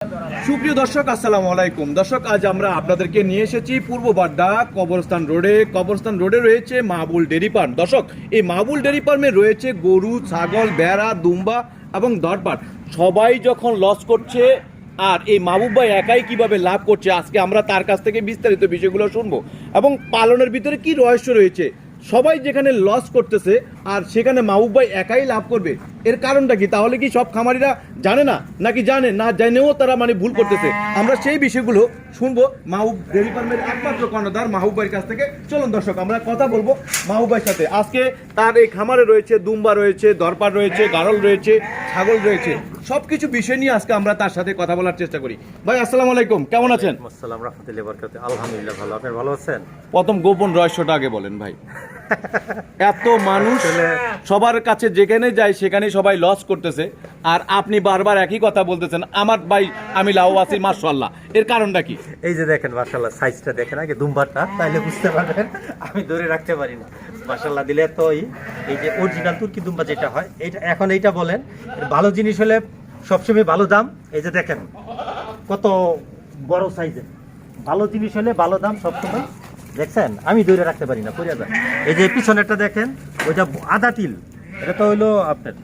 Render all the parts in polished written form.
সুপ্রিয় দর্শক, আসসালামু আলাইকুম। দর্শক, আজ আমরা আপনাদেরকে নিয়ে এসেছি পূর্ব বাড্ডা কবরস্থান রোডে রয়েছে মাহবুল ডেরি ফার্ম। দর্শক, এই মাহবুল ডেরি ফার্মে রয়েছে গরু, ছাগল, ভেড়া, দুম্বা এবং দরপাট। সবাই যখন লস করছে, আর এই মাহবুব ভাই একাই কিভাবে লাভ করছে, আজকে আমরা তার কাছ থেকে বিস্তারিত বিষয়গুলো শুনবো এবং পালনের ভিতরে কি রহস্য রয়েছে। সবাই যেখানে লস করতেছে আর সেখানে মাহবুব ভাই একাই লাভ করবে, এর কারণটা কি? তাহলে কি সব খামারিরা জানে না, নাকি জানে না জেনেও তারা ভুল করতেছে? আমরা সেই বিষয়গুলো শুনবো মাহবুব ডেরি ফার্মের একমাত্র কর্ণধার মাহবুব ভাইয়ের কাছ থেকে। চলুন দর্শক, আমরা কথা বলবো মাহবুব ভাইয়ের সাথে। আজকে তার এই খামারে রয়েছে দুম্বা রয়েছে, দরপাট রয়েছে, গারল রয়েছে, ছাগল রয়েছে, সবকিছু বিষয় নিয়ে আজকে আমরা তার সাথে কথা বলার চেষ্টা করি। ভাই আসসালামু আলাইকুম, কেমন আছেন? আসসালাম রাহমাতুল্লাহি ওয়া বারাকাতুহু। আলহামদুলিল্লাহ ভালো। আপনি ভালো আছেন? প্রথম গোপন রহস্যটা আগে বলেন ভাই। এত মানুষ সবার কাছে যেখানে যায় সেখানে সবাই লস করতেছে, আর আপনি বারবার একই কথা বলতেছেন, আমার ভাই আমি লাভ আছি মাশাআল্লাহ, এর কারণটা কি? এই যে দেখেন মাশাআল্লাহ, সাইজটা দেখেন আগে দুম্বাটা, তাইলে বুঝতে পারবেন আমি ধরে রাখতে পারি না। মাশাআল্লাহ দিলে তো এই যে অরিজিনাল তুর্কি দুম্বা যেটা হয়, এটা এখন এইটা বলেন, ভালো জিনিস হলে সবসময় ভালো দাম। এই যে দেখেন কত বড় সাইজের, ভালো জিনিস হলে ভালো দাম সবসময়। দেখছেন আমি ধরে রাখতে পারি না, পড়ে যায়। এই যে পিছনেরটা দেখেন, ওইটা আদা তিল, এটা তো হইলো আপনার।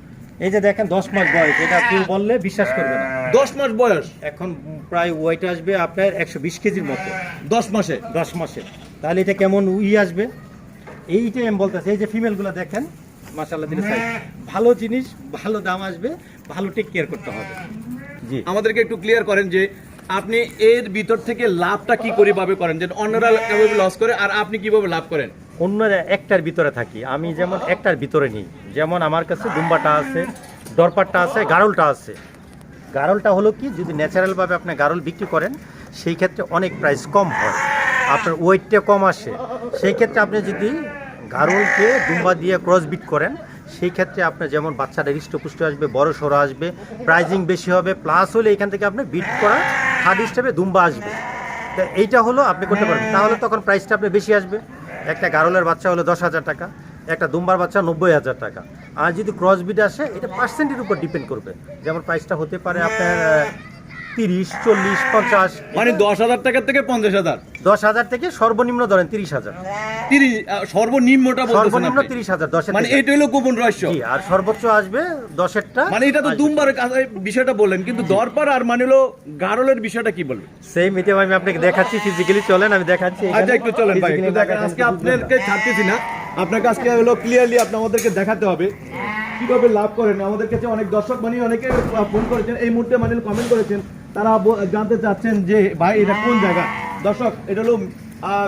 এই যে দেখেন 10 মাস বয়স, এটা কেউ বললে বিশ্বাস করবে না। 10 মাস বয়স, এখন প্রায় ওয়েট আসবে আপনার 120 কেজির মতো। 10 মাসে তাহলে এটা কেমন আসবে এইটাই আমি বলতেছি। এই যে ফিমেলগুলো দেখেন মাশাআল্লাহ দিলে সাইজ, ভালো জিনিস, ভালো দাম আসবে, ভালো টেক কেয়ার করতে হবে। জি, আমাদেরকে একটু ক্লিয়ার করেন যে আপনি এর ভিতর থেকে লাভটা কি করে ভাবে করেন, যে অন্যরা কিভাবে লস করে আর আপনি কিভাবে লাভ করেন? অন্যরা একটার ভিতরে থাকি, আমি যেমন একটার ভিতরে নিই। যেমন আমার কাছে দুম্বাটা আছে, দরপাটটা আছে, গারলটা আছে। গারলটা হলো কি, যদি ন্যাচারালভাবে আপনি গারল বিক্রি করেন সেই ক্ষেত্রে অনেক প্রাইস কম হয়, আপনার ওয়েটটা কম আসে। সেই ক্ষেত্রে আপনি যদি গারলকে দুম্বা দিয়ে ক্রস বিট করেন, সেই ক্ষেত্রে আপনার যেমন বাচ্চাটা হৃষ্টপুষ্ট আসবে, বড় সড়ো আসবে, প্রাইজিং বেশি হবে, প্লাস হলে এখান থেকে আপনি বিট করা খাদ হিসেবে দুম্বা আসবে। তো এইটা হলো আপনি করতে পারবেন, তাহলে তখন প্রাইসটা আপনার বেশি আসবে। একটা গারলের বাচ্চা হলো 10,000 টাকা, একটা দুম্বার বাচ্চা 90,000 টাকা। আর যদি ক্রস বিট আসে, এটা পার্সেন্টের উপর ডিপেন্ড করবে। যেমন প্রাইসটা হতে পারে আপনার 30, 40, 50, মানে 10,000 টাকা থেকে 50,000, 10,000 থেকে সর্বনিম্ন ধরেন 30,000। সর্বনিম্নটা বলতেছেন সর্বনিম্ন আপনি? 30,000, 10 মানে এটা হলো গোপন রহস্য। আর সর্বোচ্চ আসবে 10-এরটা। মানে এটা তো দুম্বার বিষয়টা বললেন, কিন্তু দরপার আর মানে হলো গারলের বিষয়টা কি বলবেন? সেম, এটা আমি আপনাকে দেখাচ্ছি ফিজিক্যালি। চলেন আমি দেখাচ্ছি। আচ্ছা একটু চলেন ভাই, একটু দেখেন। আজকে আপনাদেরকে ছাড়তেছি না, আপনাকে আজকে হলো ক্লিয়ারলি আপনাদেরকে দেখাতে হবে কিভাবে লাভ করেন। আমাদের কাছে অনেক দর্শক অনেকে ফোন করেছেন, এই মুহূর্তে কমেন্ট করেছেন, তারা জানতে চাচ্ছেন যে ভাই এটা কোন জায়গা। দর্শক, এটা হলো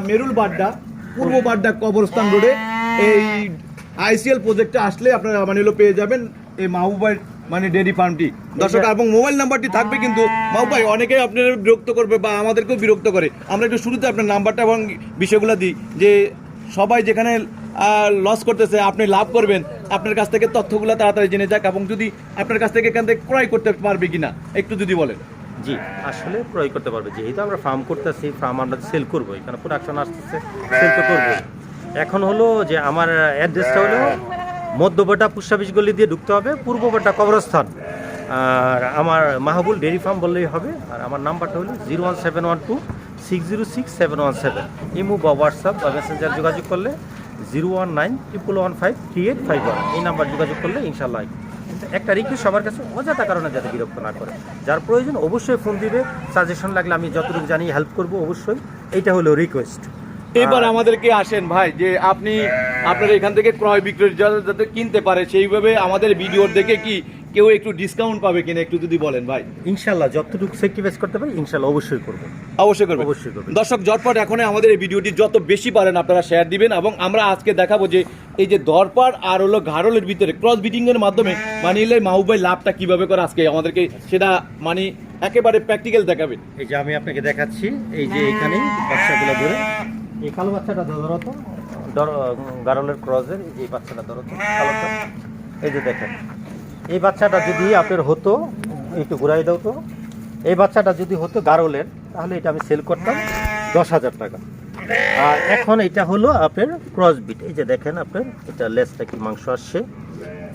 মেরুল বাড্ডা, পূর্ব বাড্ডা কবরস্থান রোডে। এই আইসিএল প্রজেক্টে আসলে আপনারা পেয়ে যাবেন এই মাহবুব ভাইয়ের ডেরি ফার্মটি। দর্শক, এবং মোবাইল নাম্বারটি থাকবে, কিন্তু মাহবুব ভাই অনেকেই আপনারা বিরক্ত করবে বা আমাদেরকেও বিরক্ত করে। আমরা একটু শুরুতে আপনার নাম্বারটা এবং বিষয়গুলো দিই, যে সবাই যেখানে লস করতেছে আপনি লাভ করবেন, আপনার কাছ থেকে তথ্যগুলো তাড়াতাড়ি জেনে যাক, এবং যদি আপনার কাছ থেকে এখান থেকে ক্রয় করতে পারবে কিনা একটু যদি বলেন। জি, আসলে ক্রয় করতে পারবে, যেহেতু আমরা ফার্ম করতেছি, ফার্ম আমরা সেল করবো, এখানে প্রোডাকশন আসতেছে, সেল তো করবো। এখন হলো যে আমার অ্যাড্রেসটা হলো মধ্যবটা পোস্ট অফিস গলি দিয়ে ঢুকতে হবে, পূর্ববটা কবরস্থান। আর আমার মাহবুল ডেরি ফার্ম বললেই হবে। আর আমার নাম্বারটা হলো 01712 606 717। ইমো বা হোয়াটসঅ্যাপ বা মেসেঞ্জার যোগাযোগ করলে 01911153851, এই নাম্বার যোগাযোগ করলে ইনশাল্লাহ। একটা রিকোয়েস্ট সবার কাছে, অযথা কারণে যাতে বিরক্ত না করে, যার প্রয়োজন অবশ্যই ফোন দিবে, সাজেশন লাগলে আমি যতটুকু জানি হেল্প করব অবশ্যই, এইটা হলো রিকোয়েস্ট। এবার আমাদেরকে আসেন ভাই, যে আপনি আপনার এখান থেকে ক্রয় বিক্রয় যাতে কিনতে পারে, সেইভাবে আমাদের ভিডিওর দেখে কি কেউ একটু ডিসকাউন্ট পাবে কিনা একটু যদি বলেন ভাই। ইনশাল্লাহ যতটুকু স্যাক্রিফাইস করতে পারি ইনশাল্লাহ অবশ্যই করব। অবশ্যই করবেন। দর্শক, ঝটপট এখন আমাদের এই ভিডিওটি যত বেশি পারেন আপনারা শেয়ার দিবেন, এবং আমরা আজকে দেখাবো যে এই যে দরপার আর হলো ঘাড়লের ভিতরে ক্রস বিটিং এর মাধ্যমে মাহবুব ভাই লাভটা কিভাবে করে, আজকে আমাদেরকে সেটা একেবারে প্র্যাকটিক্যাল দেখাবেন। এই যে আমি আপনাকে দেখাচ্ছি, এই যে এখানেই বাচ্চাগুলো ধরে, এই কালো বাচ্চাটা ধরো তো, গারলের ক্রসের এই বাচ্চাটা ধরো তো, কালোটা। এই যে দেখেন, এই বাচ্চাটা যদি আপনার হতো, একটু ঘুরাই দাও তো, এই বাচ্চাটা যদি হতো গারলের, তাহলে এটা আমি সেল করতাম 10,000 টাকা। আর এখন এটা হলো আপনার ক্রস বিট। এই যে দেখেন আপনার এটা লেজটা কি মাংস আসছে,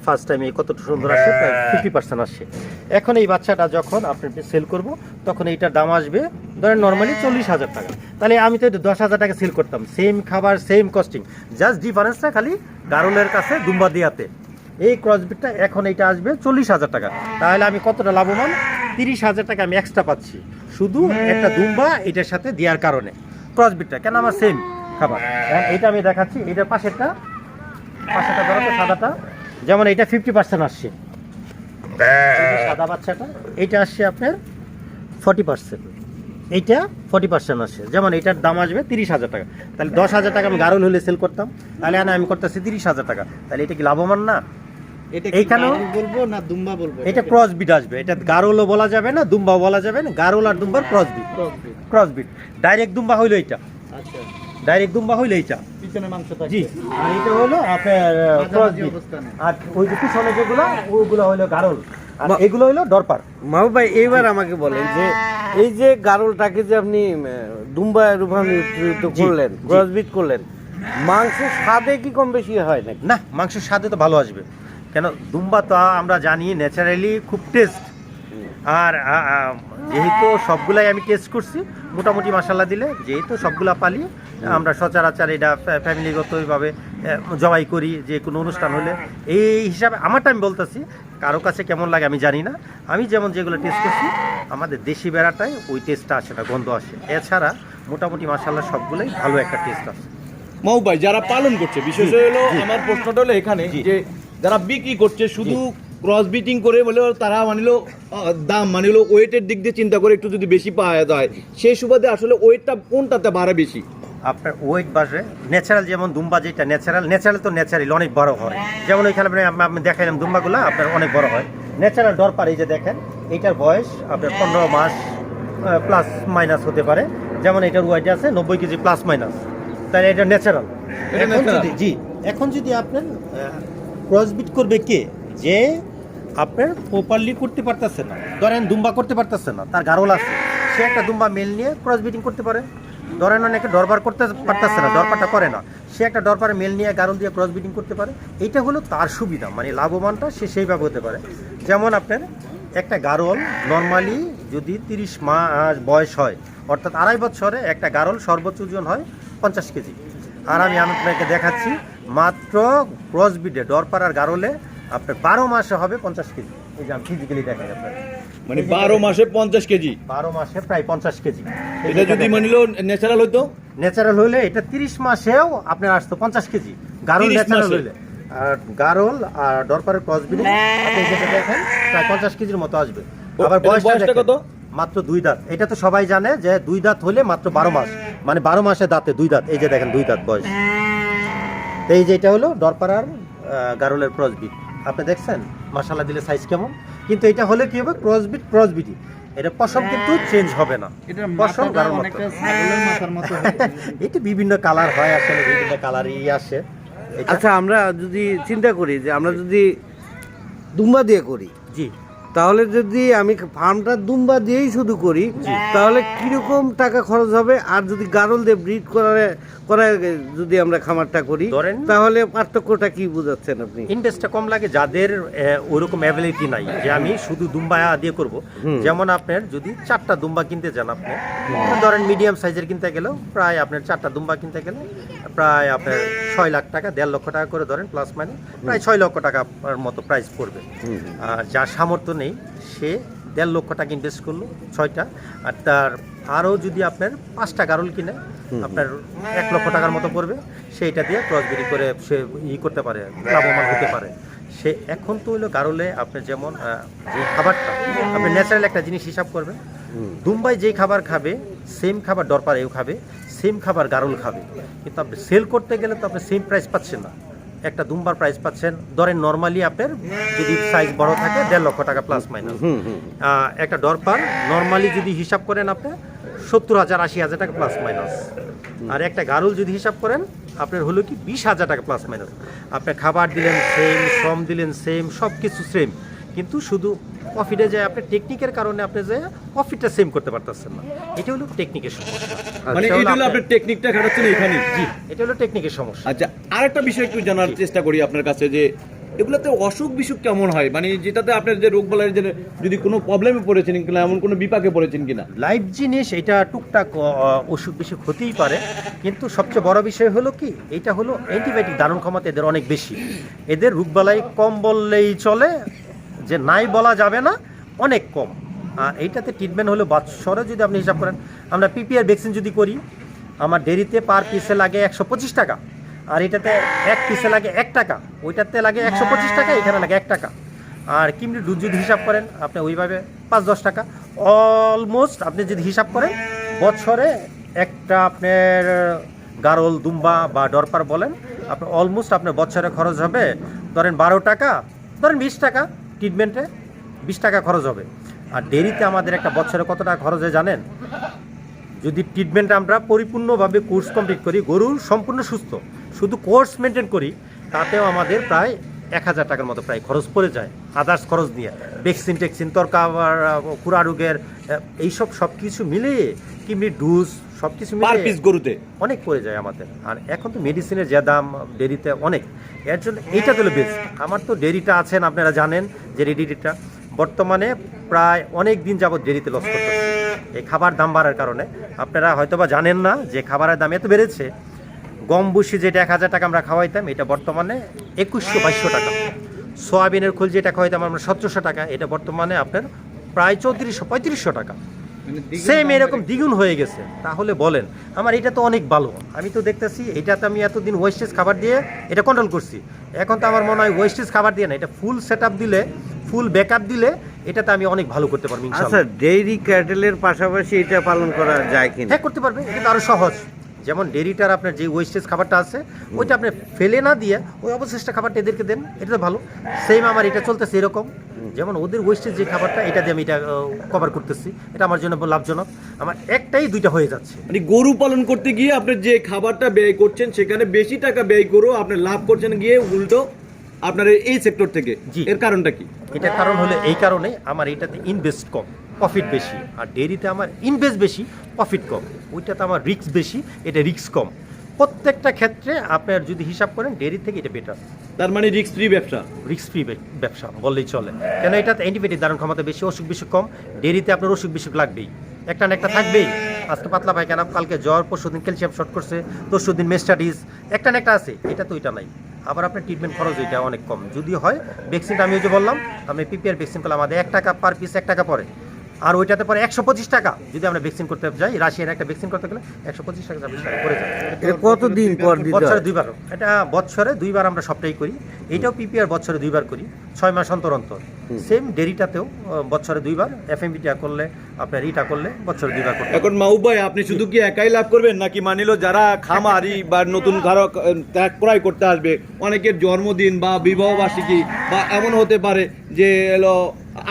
ফার্স্ট টাইম এই কতটা সুন্দর আসে, প্রায় 50% আসে। এখন এই বাচ্চাটা যখন আপনাকে সেল করব তখন এইটার দাম আসবে ধরেন নর্মালি 40,000 টাকা। তাহলে আমি তো 10,000 টাকা সেল করতাম, সেম খাবার সেম কস্টিং, জাস্ট ডিফারেন্সটা খালি গারলের কাছে দুম্বা দিয়াতে। এই ক্রসবিটটা এখন এইটা আসবে 40,000 টাকা। তাহলে আমি কতটা লাভবান? 30,000 টাকা আমি এক্সট্রা পাচ্ছি শুধু একটা দুম্বা এটার সাথে দেওয়ার কারণে। ক্রসবিটটা কেন আমার সেম খাবার। এটা আমি দেখাচ্ছি, এটার পাশেরটা ধরো তো সাদাটা, যেমন এটা 50% আসছে সাদা বাচ্চাটা, এইটা আসছে আপনার 40%, এইটা 40% আসছে। যেমন এটার দাম আসবে 30,000 টাকা। তাহলে 10,000 টাকা আমি গারল হলে সেল করতাম, তাহলে আমি করতেছি 30,000 টাকা। তাহলে এটা কি লাভবান না? এইখানেও বলবো না দুম্বা বলবো? এটা ক্রসবিট আসবে, এটা গারলও বলা যাবে না, দুম্বাও বলা যাবে না। গারল আর দুম্বার ক্রসবিট। ডাইরেক্ট দুম্বা হইলো এটা, আচ্ছা, ডাইরেক্ট দুম্বা হইলো এইটা পিছনে মাংস থাকে। জি, আর এটা হলো আপনার ক্রসবিট। অবস্থানে। আর ওই যে পিছনে যেগুলো ওগুলো হলো গারল, আর এগুলো হলো ডরপার। মাহবুব ভাই এইবার আমাকে বলেন যে এই যে গারলটাকে যে আপনি দুম্বা রূপান্তরিত করলেন, ক্রসবিট করলেন, মাংসের স্বাদে কি কম বেশি হয় নাকি? না, মাংসের স্বাদে তো ভালো আসবে। কেন দুম্বা তো আমরা জানি ন্যাচারালি খুব টেস্ট। আর যেহেতু সবগুলাই আমি টেস্ট করছি মোটামুটি মশলা দিলে, যেহেতু সবগুলা পালি আমরা সচরাচর এটা ফ্যামিলিগতভাবে জবাই করি যে কোনো অনুষ্ঠান হলে, এই হিসাবে আমারটা আমি বলতেছি। কারো কাছে কেমন লাগে আমি জানি না। আমি যেমন যেগুলো টেস্ট করছি আমাদের দেশি বেড়াটায় ওই টেস্টটা আসে না, গন্ধ আসে। এছাড়া মোটামুটি মশলা সবগুলোই ভালো একটা টেস্ট আসে। মাহবুব ভাই, যারা পালন করছে, বিশেষ হলো আমার প্রশ্নটা হলো এখানে যে যারা বিক্রি করছে শুধু ক্রস বিটিং করে বলে তারা মানিলো দাম মানিলো ওয়েটের দিক দিয়ে চিন্তা করে একটু যদি বেশি পাওয়া যায়, সেই সুবাদে আসলে ওয়েটটা কোনটাতে বাড়ে বেশি? আপনার ওয়েট বাড়ে ন্যাচারাল, যেমন দুম্বা যেটা ন্যাচারাল তো ন্যাচারাল অনেক বড় হয়। যেমন ওইখানে আমি দেখাইলাম দুম্বাগুলো আপনার অনেক বড় হয়। ন্যাচারাল ডরপার এই যে দেখেন, এইটার বয়স আপনার 15 মাস প্লাস মাইনাস হতে পারে। যেমন এটার ওয়েট আছে 90 কেজি প্লাস মাইনাস, তাহলে এটা ন্যাচারাল। এখন যদি আপনার ক্রসবিট করবে কে, যে আপনার প্রপারলি করতে পারতেছে না, ধরেন দুম্বা করতে পারতেছে না, তার গারল আছে, সে একটা দুম্বা মেল নিয়ে ক্রস বিটিং করতে পারে। ধরেন অনেকে ডরবার করতে পারতেছে না, ডরপারটা করে না, সে একটা ডরপারে মেল নিয়ে গারল দিয়ে ক্রস বিটিং করতে পারে। এইটা হলো তার সুবিধা, মানে লাভবানটা সে সেইভাবে হতে পারে। যেমন আপনার একটা গারল নর্মালি যদি 30 মাস বয়স হয়, অর্থাৎ 2.5 বছরে একটা গারল সর্বোচ্চ ওজন হয় 50 কেজি। আর আমি আপনাকে দেখাচ্ছি মাত্র ক্রস বিটে ডরপার আর গারলে আপনার 12 মাসে হবে 50 কেজি। এই যে আমি ফিজিক্যালি দেখাই আপনার, মানে 12 মাসে 50 কেজি, 12 মাসে প্রায় 50 কেজি। এটা যদি মানিলো ন্যাচারাল হইতো, ন্যাচারাল হইলে এটা 30 মাসেও আপনার আসতো 50 কেজি গারল ন্যাচারাল হইলে। আর গারল আর ডরপারের ক্রস বিটে আপনি যেটা দেখেন প্রায় 50 কেজির মতো আসবে। আবার বয়সটা কত? মাত্র 2 দাঁত। এটা তো সবাই জানে যে 2 দাঁত হলে মাত্র 12 মাস, মানে 12 মাসে দাঁতে 2 দাঁত। এই যে দেখেন 2 দাঁত বয়স। এই যে এটা হলো ডরপার আর গারলের ক্রসবিট। আপনি দেখছেন মশলা দিলে সাইজ কেমন, কিন্তু এটা হলে কি হবে ক্রসবিটি। এটা পশম কিন্তু চেঞ্জ হবে না, এটা পশম মাথাটা গারল অনেকটা ছাগলের মাথার মতো হয়। এটা বিভিন্ন কালার হয়, আসলে বিভিন্ন কালারই আসে। আচ্ছা, আমরা যদি চিন্তা করি যে আমরা যদি দুম্বা দিয়ে করি, জি, তাহলে যদি আমি ফার্মটা দুম্বা দিয়েই শুধু করি, তাহলে কিরকম টাকা খরচ হবে? আর যদি গারল দিয়ে ব্রিড করায় যদি আমরা খামারটা করি, ধরেন তাহলে পার্থক্যটা কি বোঝাচ্ছেন আপনি? ইনভেস্টটা কম লাগে যাদের ওইরকম অ্যাবিলিটি নাই যে আমি শুধু দুম্বা দিয়ে করব। যেমন আপনার যদি 4টা দুম্বা কিনতে যান, আপনি ধরেন মিডিয়াম সাইজের কিনতে গেলেও প্রায় আপনার 4টা দুম্বা কিনতে গেলে প্রায় আপনার 6 লাখ টাকা, 1.5 লক্ষ টাকা করে ধরেন প্লাস মাইনাস, প্রায় 6 লক্ষ টাকার মতো প্রাইস পড়বে। আর যার সামর্থ্য নেই সে 1.5 লক্ষ টাকা ইনভেস্ট করলো 6টা, আর তার আরও যদি আপনার 5টা গারল কিনে আপনার 1 লক্ষ টাকার মতো পড়বে, সেইটা দিয়ে ক্রসবিটি করে সে করতে পারে, লাভবান হতে পারে সে। এখন তো হইলো গারলে আপনার যেমন যে খাবারটা আপনি ন্যাচারাল একটা জিনিস হিসাব করবেন, দুম্বাই যেই খাবার খাবে সেম খাবার ডরপারেও খাবে, সেম খাবার গারল খাবে, কিন্তু আপনি সেল করতে গেলে তো আপনি সেম প্রাইস পাচ্ছেন না। একটা দুম্বার প্রাইস পাচ্ছেন ধরেন নর্মালি আপনার যদি সাইজ বড় থাকে 1.5 লক্ষ টাকা প্লাস মাইনাস। একটা ডরপার নর্মালি যদি হিসাব করেন আপনি 70,000 80,000 টাকা প্লাস মাইনাস। আর একটা গারুল যদি হিসাব করেন আপনার হলো কি 20,000 টাকা প্লাস মাইনাস। আপনি খাবার দিলেন সেম, শ্রম দিলেন সেম, সব কিছু সেম, কিন্তু শুধু প্রফিটে যায় আপনার টেকনিকের কারণে আপনি যে প্রফিটটা সেম করতে পারতেছেন না। এটা হলো টেকনিকের সমস্যা। মানে এটা হলো আপনার টেকনিকটা খাটাচ্ছেন এখানে। জি, এটা হলো টেকনিকের সমস্যা। আচ্ছা, আরেকটা বিষয় একটু জানার চেষ্টা করি আপনার কাছে যে এগুলোতে অসুখ বিসুখ কেমন হয়, মানে যেটাতে আপনার যে রোগ বলার যে যদি কোনো প্রবলেমে পড়েছেন কিনা, এমন কোনো বিপাকে পড়েছেন কিনা? লাইভ জিনিস এটা টুকটাক অসুখ বিসুখ হতেই পারে, কিন্তু সবচেয়ে বড় বিষয় হলো কি, এটা হলো অ্যান্টিবায়োটিক ধারণ ক্ষমতা এদের অনেক বেশি। এদের রোগবালাই কম বললেই চলে, যে নাই বলা যাবে না, অনেক কম। আর এইটাতে ট্রিটমেন্ট হলো বৎসরে যদি আপনি হিসাব করেন, আমরা পিপিআর ভ্যাকসিন যদি করি, আমার ডেরিতে পার পিসে লাগে 125 টাকা, আর এটাতে এক পিসে লাগে 1 টাকা, ওইটাতে লাগে 125 টাকা, এখানে লাগে 1 টাকা। আর কিমরি দুধ যদি হিসাব করেন আপনি ওইভাবে 5-10 টাকা, অলমোস্ট আপনি যদি হিসাব করেন বছরে একটা আপনার গারল, দুম্বা বা ডরপার বলেন, আপনার অলমোস্ট আপনার বছরে খরচ হবে ধরেন 12 টাকা, ধরেন 20 টাকা, ট্রিটমেন্টে 20 টাকা খরচ হবে। আর ডেরিতে আমাদের একটা বছরে কত টাকা খরচ হয় জানেন? যদি ট্রিটমেন্ট আমরা পরিপূর্ণভাবে কোর্স কমপ্লিট করি, গরুর সম্পূর্ণ সুস্থ, শুধু কোর্স মেনটেন করি, তাতেও আমাদের প্রায় 1000 টাকার মতো প্রায় খরচ পড়ে যায় আদার্স খরচ নিয়ে, ভ্যাকসিন টেক্সিন, তরকা, খুরা রোগের এইসব সব কিছু মিলিয়ে, কিমনি ডুজ সব কিছু পার মিলিয়ে পিস গরুতে অনেক পড়ে যায় আমাদের। আর এখন তো মেডিসিনের যে দাম ডেরিতে অনেক, এর জন্য এইটা তো বেস্ট। আমার তো ডেরিটা আছেন, আপনারা জানেন যে ডেরিটা বর্তমানে প্রায় অনেক দিন যাবত ডেরিতে লস করতেছে এই খাবার দাম বাড়ার কারণে। আপনারা হয়তোবা জানেন না যে খাবারের দাম এত বেড়েছে। গম ভুসি যেটা 1000 টাকা আমরা খাওয়াইতাম, এটা বর্তমানে 2100-2200 টাকা। সয়াবিনের খোল যেটা খাওয়াইতাম আমরা 1700 টাকা, এটা বর্তমানে আপনার প্রায় 3400-3500 টাকা। সেম এরকম দ্বিগুণ হয়ে গেছে। তাহলে বলেন আমার এটা তো অনেক ভালো। আমি তো দেখতেছি এটাতে আমি এতদিন ওয়েস্টেজ খাবার দিয়ে এটা কন্ট্রোল করছি, এখন তো আমার মনে হয় ওয়েস্টেজ খাবার দিয়ে না, এটা ফুল সেট আপ দিলে, ফুল ব্যাকআপ দিলে এটাতে আমি অনেক ভালো করতে পারবো আচ্ছা, ইনশাআল্লাহ। ডেইরি ক্যাটেলের পাশাপাশি এটা পালন করা যায় কিনা? হ্যাঁ, করতে পারবে, এটা তো আরো সহজ। যেমন ডেরিটার আপনার যে ওয়েস্টেজ খাবারটা আছে, ওইটা আপনি ফেলে না দিয়ে ওই অবশিষ্ট খাবারটা এদেরকে দেন, এটা তো ভালো। সেম আমার এটা চলতেছে এরকম, যেমন ওদের ওয়েস্টেজ যে খাবারটা, এটা দিয়ে আমি এটা কভার করতেছি, এটা আমার জন্য লাভজনক। আমার একটাই দুইটা হয়ে যাচ্ছে। মানে গরু পালন করতে গিয়ে আপনি যে খাবারটা ব্যয় করছেন সেখানে বেশি টাকা ব্যয় করেও আপনি লাভ করছেন গিয়ে উল্টো আপনার এই সেক্টর থেকে। জি। এর কারণটা কি? এটার কারণ হলো এই কারণে আমার এটাতে ইনভেস্ট কম, প্রফিট বেশি। আর ডেরিতে আমার ইনভেস্ট বেশি, প্রফিট কম। ওইটাতে আমার রিস্ক বেশি, এটা রিস্ক কম। প্রত্যেকটা ক্ষেত্রে আপনার যদি হিসাব করেন ডেরি থেকে এটা বেটার। তার মানে রিস্ক ফ্রি ব্যবসা। রিস্ক ফ্রি ব্যবসা বললেই চলে, কেন এটাতে অ্যান্টিবায়োটিক ধারণ ক্ষমতা বেশি, অসুখ বিসুখ কম। ডেরিতে আপনার অসুখ বিসুখ লাগবেই, একটা না একটা থাকবেই। আজকে পাতলা পায়খানা, কালকে জ্বর, পরশুদিন ক্যালসিয়াম শর্ট করছে, তরশুদিন মেস্টাডিস, একটা না একটা আছে। এটা তো এটা নাই। আবার আপনার ট্রিটমেন্ট খরচ এটা অনেক কম যদি হয়। ভ্যাকসিনটা আমি ওই যে বললাম, আপনি পিপিআর ভ্যাকসিন করলে আমাদের 1 টাকা পার পিস 1 টাকা পড়ে, আর ওইটাতে পরে 125 টাকা। যদি আমরা ভ্যাকসিন করতে যাই, রাশিয়ার একটা ভ্যাকসিন করতে গেলে 125 টাকা 26 টাকা পড়ে যায়। এটা কতদিন পর দিতে বছরে হয়? 2বার, এটা বছরে 2বার আমরা সবটাই করি। এটাও পিপিআর বছরে 2বার করি, 6 মাস অন্তর অন্তর। সেম ডেরিটাতেও বছরে 2বার, এফএমবিটা করলে আপনার ইটা করলে বছরে 2বার করতে। এখন মাহবুব ভাই, আপনি শুধু কি একাই লাভ করবেন, নাকি মানিলো যারা খামারি বা নতুন কারো ত্যাগ ক্রয় করতে আসবে, অনেকের জন্মদিন বা বিবাহ বার্ষিকী বা এমন হতে পারে যে এলো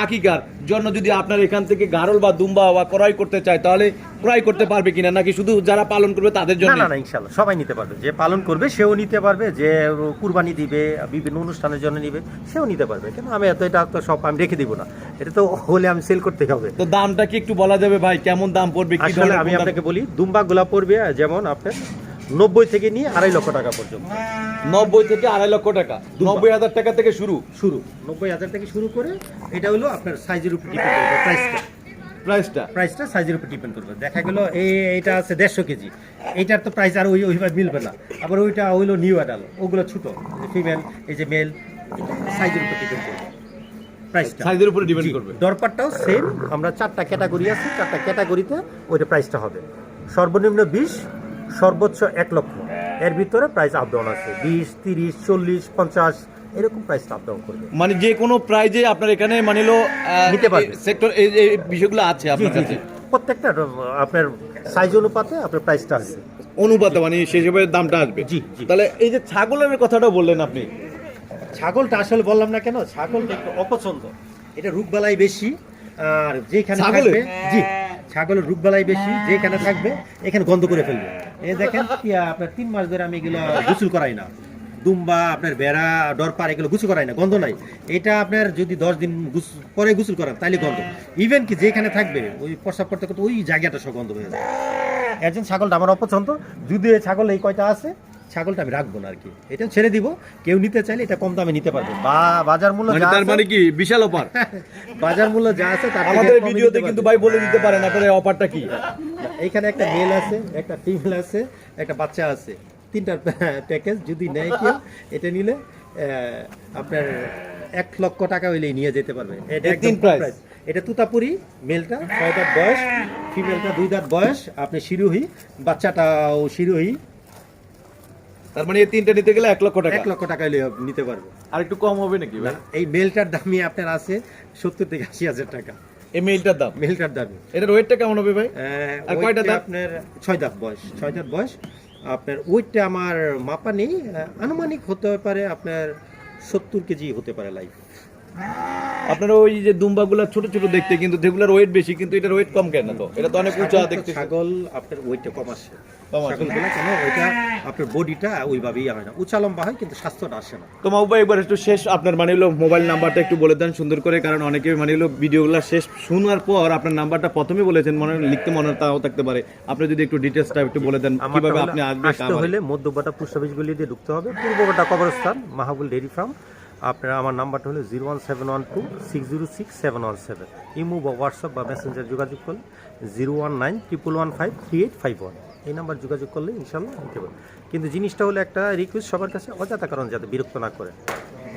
আকিকার জন্য যদি আপনার এখান থেকে গারল বা দুম্বা বা ক্রয় করতে চায়, তাহলে ক্রয় করতে পারবে কিনা, নাকি শুধু যারা পালন করবে তাদের জন্য? না, ইনশাআল্লাহ সবাই নিতে পারবে। যে পালন করবে সেও নিতে পারবে, যে কুরবানি দিবে, বিভিন্ন অনুষ্ঠানের জন্য নিবে সেও নিতে পারবে। কেন আমি এটা তো সব আমি রেখে দিব না, এটা তো হলে আমি সেল করতে হবে। তো দামটা কি একটু বলা যাবে ভাই, কেমন দাম পড়বে? কি আসলে ধরনের আমি আপনাকে বলি, দুম্বাগুলা পড়বে যেমন আপনার 90 থেকে নিয়ে 2.5 লক্ষ টাকা পর্যন্ত। 90 থেকে 2.5 লক্ষ টাকা, 90,000 টাকা থেকে শুরু। 90,000 থেকে শুরু করে। এটা হলো আপনার সাইজের উপর ডিপেন্ড করবে প্রাইসটা সাইজের উপর ডিপেন্ড করবে। দেখা গেল এইটা আছে 150 কেজি, এইটার তো প্রাইস আর ওইভাবে মিলবে না। আবার ওইটা হইলো নিউ অ্যাডাল, ওগুলো ছোট, ফিমেল, এই যে মেল, এটা সাইজের উপর ডিপেন্ড করবে প্রাইসটা। সাইজের উপরে ডিপেন্ড করবে। দরপারটাও সেম, আমরা 4টা ক্যাটাগরি আছে, 4টা ক্যাটাগরিতে ওইটা প্রাইসটা হবে সর্বনিম্ন 20, সর্বোচ্চ 1 লক্ষ। এর ভিতরে প্রাইস আপ ডাউন আছে, 20, 30, 40, 50 এরকম প্রাইস আপ ডাউন করবে। মানে যে কোনো প্রাইজে আপনার এখানে মানিলো নিতে পারবে। সেক্টর এই বিষয়গুলো আছে আপনার কাছে। প্রত্যেকটা আপনার সাইজ অনুপাতে আপনার প্রাইসটা আছে, অনুপাতে, মানে সেই হিসেবে দামটা আসবে। জি। তাহলে এই যে ছাগলের কথাটা বললেন আপনি, ছাগলটা আসলে বললাম না কেন, ছাগলটা একটু অপছন্দ, এটা রোগবালাই বেশি। আর যেখানে ছাগলের? থাকবে, জি, ছাগলের রোগবালাই বেশি, যেখানে থাকবে এখানে গন্ধ করে ফেলবে। এই দেখেন আপনার 3 মাস ধরে আমি এগুলো গোসল করাই না, দুম্বা আপনার বেড়া, ডরপার এগুলো গোসল করাই না, গন্ধ নাই। এটা আপনার যদি 10 দিন পরে গোসল করান তাহলে গন্ধ, ইভেন কি যেখানে থাকবে ওই প্রস্রাব করতে করতে ওই জায়গাটা সব গন্ধ হয়ে যায়। একজন ছাগলটা আমার অপছন্দ। যদি ছাগল এই কয়টা আছে, ছাগলটা আমি রাখবো না আর কি, এটা ছেড়ে দিব। কেউ নিতে চাইলে এটা কম দামে নিতে পারবে, বা বাজার মূল্য মানে যা তার আছে, মানে কি বিশাল অফার? বাজার মূল্য যা আছে তার থেকে আমাদের কমে ভিডিওতে নিতে কিন্তু পারবে। ভাই বলে দিতে পারেন আপনার এই অফারটা কি? এইখানে একটা মেল আছে, একটা ফিমেল আছে, একটা বাচ্চা আছে, 3টার প্যাকেজ যদি নেয় কেউ, এটা নিলে আপনার 1 লক্ষ টাকা হইলেই নিয়ে যেতে পারবে। এটা এই একদম তিন price। price। এটা তুতাপুরি, মেলটা 6 দাঁত বয়স, ফিমেলটা 2 দাঁত বয়স, আপনি শিরোহী, বাচ্চাটাও শিরোহী। তার মানে এই তিনটা নিতে গেলে 1 লক্ষ টাকা। 1 লক্ষ টাকা হইলে নিতে পারবে। আর একটু কম হবে নাকি ভাই? না, এই মেলটার দামই আপনার আছে 70 থেকে 80 হাজার টাকা, এই মেইলটার দাম? মেলটার দামই। এটার ওয়েটটা কেমন হবে ভাই? আর কয়টা ওইটা দাঁত? আপনার 6 দাঁত বয়স, 6 দাঁত বয়স। আপনার ওয়েটটা আমার মাপা নেই, আনুমানিক হতে পারে আপনার 70 কেজি হতে পারে লাইভ। আপনার ওই যে দুম্বাগুলা ছোট ছোট দেখতে, কিন্তু যেগুলোর ওয়েট বেশি, কিন্তু এটার ওয়েট কম কেন? তো এটা তো অনেক উঁচা দেখতে। ছাগল আপনার ওয়েটটা কম আসে, কম আসে। ছাগলগুলো কেন ওইটা আপনার বডিটা ওইভাবেই হয় না, উঁচা লম্বা হয় কিন্তু স্বাস্থ্যটা আসে না। তো মাহবুব ভাই একবার একটু শেষ আপনার মানে হলো মোবাইল নাম্বারটা একটু বলে দেন সুন্দর করে, কারণ অনেকে মানে হলো ভিডিওগুলো শেষ শোনার পর আপনার নাম্বারটা প্রথমে বলেছেন, মনে হয় লিখতে মনে তাও থাকতে পারে। আপনি যদি একটু ডিটেলসটা একটু বলে দেন কিভাবে আপনি আসবেন। আসতে হলে মধ্যবাটা পোস্ট অফিস গলি দিয়ে ঢুকতে হবে, পূর্ববাটা কবরস্থান, মাহবুল ডেইরি ফার্ম। আপনার আমার নাম্বারটা হলো 01712606717। ইমো বা হোয়াটসঅ্যাপ বা মেসেঞ্জার যোগাযোগ করলে 01911153851, এই নাম্বার যোগাযোগ করলে ইনশাল্লাহ নিতে পারবেন। কিন্তু জিনিসটা হলো একটা রিকোয়েস্ট সবার কাছে, অযথা কারণ যাতে বিরক্ত না করে।